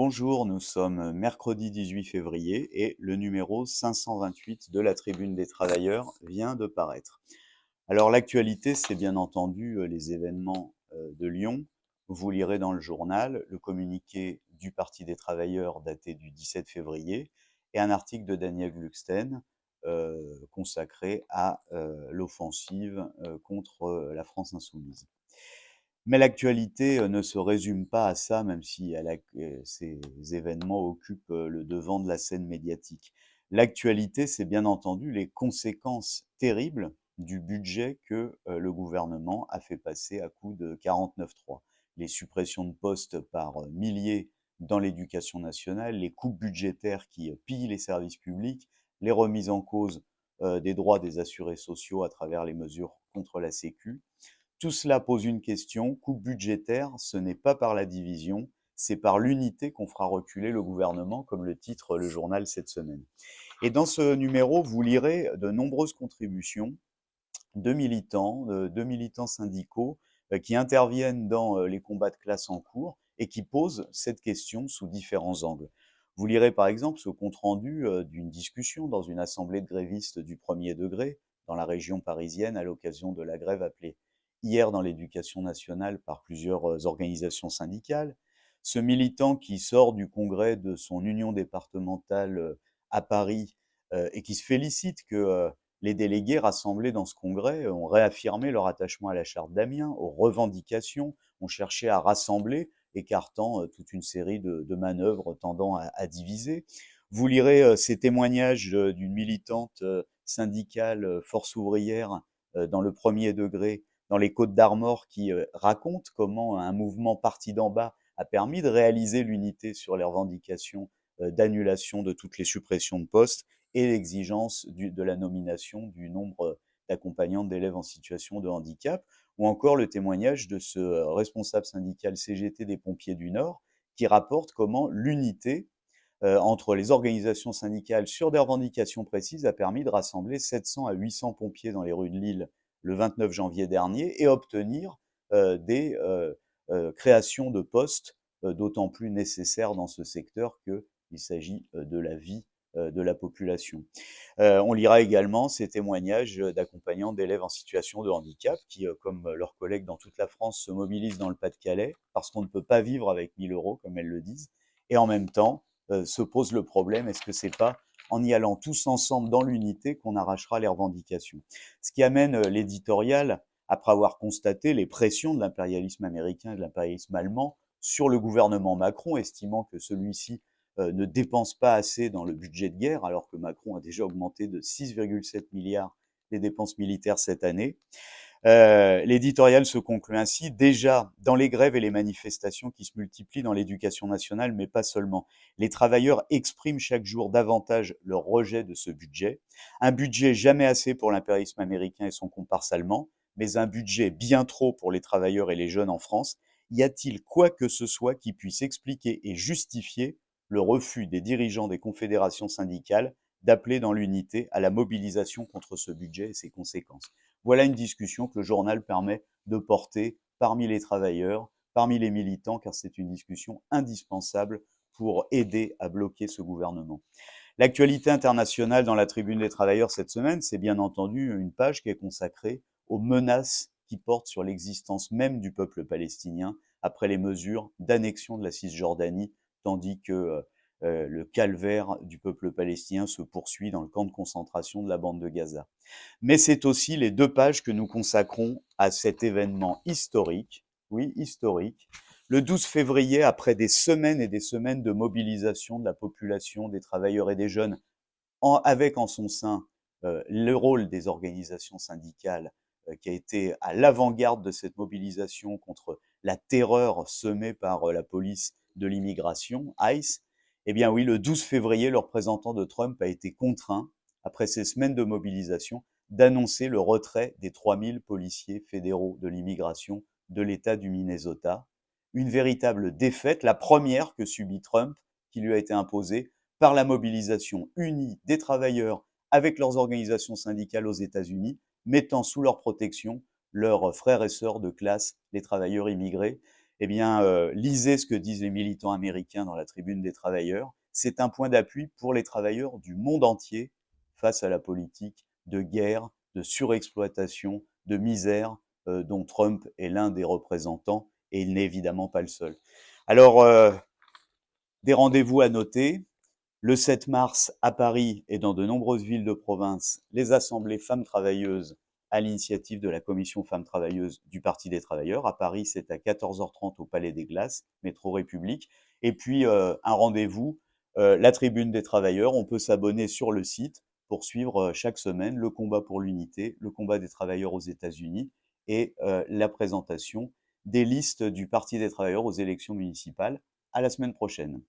Bonjour, nous sommes mercredi 18 février et le numéro 528 de la Tribune des Travailleurs vient de paraître. Alors l'actualité, c'est bien entendu les événements de Lyon. Vous lirez dans le journal le communiqué du Parti des Travailleurs daté du 17 février et un article de Daniel Gluckstein consacré à l'offensive contre la France insoumise. Mais l'actualité ne se résume pas à ça, même si ces événements occupent le devant de la scène médiatique. L'actualité, c'est bien entendu les conséquences terribles du budget que le gouvernement a fait passer à coup de 49.3. Les suppressions de postes par milliers dans l'éducation nationale, les coupes budgétaires qui pillent les services publics, les remises en cause des droits des assurés sociaux à travers les mesures contre la Sécu. Tout cela pose une question, coupe budgétaire, ce n'est pas par la division, c'est par l'unité qu'on fera reculer le gouvernement, comme le titre le journal cette semaine. Et dans ce numéro, vous lirez de nombreuses contributions de militants syndicaux qui interviennent dans les combats de classe en cours et qui posent cette question sous différents angles. Vous lirez par exemple ce compte-rendu d'une discussion dans une assemblée de grévistes du premier degré dans la région parisienne à l'occasion de la grève appelée hier dans l'éducation nationale par plusieurs organisations syndicales. Ce militant qui sort du congrès de son union départementale à Paris et qui se félicite que les délégués rassemblés dans ce congrès ont réaffirmé leur attachement à la charte d'Amiens, aux revendications, ont cherché à rassembler, écartant toute une série de manœuvres tendant à diviser. Vous lirez ces témoignages d'une militante syndicale Force ouvrière dans le premier degré, dans les Côtes d'Armor, qui raconte comment un mouvement parti d'en bas a permis de réaliser l'unité sur les revendications d'annulation de toutes les suppressions de postes et l'exigence de la nomination du nombre d'accompagnantes d'élèves en situation de handicap, ou encore le témoignage de ce responsable syndical CGT des pompiers du Nord, qui rapporte comment l'unité entre les organisations syndicales sur des revendications précises a permis de rassembler 700 à 800 pompiers dans les rues de Lille le 29 janvier dernier et obtenir des créations de postes d'autant plus nécessaires dans ce secteur qu'il s'agit de la vie de la population. On lira également ces témoignages d'accompagnants d'élèves en situation de handicap qui, comme leurs collègues dans toute la France, se mobilisent dans le Pas-de-Calais parce qu'on ne peut pas vivre avec 1 000 €, comme elles le disent, et en même temps se pose le problème, est-ce que c'est pas en y allant tous ensemble dans l'unité qu'on arrachera les revendications? Ce qui amène l'éditorial, après avoir constaté les pressions de l'impérialisme américain et de l'impérialisme allemand sur le gouvernement Macron, estimant que celui-ci ne dépense pas assez dans le budget de guerre, alors que Macron a déjà augmenté de 6,7 milliards les dépenses militaires cette année. L'éditorial se conclut ainsi, déjà dans les grèves et les manifestations qui se multiplient dans l'éducation nationale, mais pas seulement. Les travailleurs expriment chaque jour davantage leur rejet de ce budget. Un budget jamais assez pour l'impérialisme américain et son comparse allemand, mais un budget bien trop pour les travailleurs et les jeunes en France. Y a-t-il quoi que ce soit qui puisse expliquer et justifier le refus des dirigeants des confédérations syndicales d'appeler dans l'unité à la mobilisation contre ce budget et ses conséquences? Voilà une discussion que le journal permet de porter parmi les travailleurs, parmi les militants, car c'est une discussion indispensable pour aider à bloquer ce gouvernement. L'actualité internationale dans la Tribune des Travailleurs cette semaine, c'est bien entendu une page qui est consacrée aux menaces qui portent sur l'existence même du peuple palestinien après les mesures d'annexion de la Cisjordanie, tandis que le calvaire du peuple palestinien se poursuit dans le camp de concentration de la bande de Gaza. Mais c'est aussi les 2 pages que nous consacrons à cet événement historique, oui, historique. Le 12 février, après des semaines et des semaines de mobilisation de la population, des travailleurs et des jeunes, avec en son sein le rôle des organisations syndicales qui a été à l'avant-garde de cette mobilisation contre la terreur semée par la police de l'immigration, ICE, eh bien oui, le 12 février, le représentant de Trump a été contraint, après ces semaines de mobilisation, d'annoncer le retrait des 3000 policiers fédéraux de l'immigration de l'État du Minnesota. Une véritable défaite, la première que subit Trump, qui lui a été imposée par la mobilisation unie des travailleurs avec leurs organisations syndicales aux États-Unis, mettant sous leur protection leurs frères et sœurs de classe, les travailleurs immigrés. eh bien, lisez ce que disent les militants américains dans la Tribune des travailleurs. C'est un point d'appui pour les travailleurs du monde entier face à la politique de guerre, de surexploitation, de misère dont Trump est l'un des représentants et il n'est évidemment pas le seul. Alors, des rendez-vous à noter. Le 7 mars, à Paris et dans de nombreuses villes de province, les assemblées femmes travailleuses à l'initiative de la commission femmes travailleuses du Parti des travailleurs. À Paris, c'est à 14h30 au Palais des Glaces, métro République. Et puis, un rendez-vous, la Tribune des travailleurs. On peut s'abonner sur le site pour suivre chaque semaine le combat pour l'unité, le combat des travailleurs aux États-Unis et la présentation des listes du Parti des travailleurs aux élections municipales. À la semaine prochaine.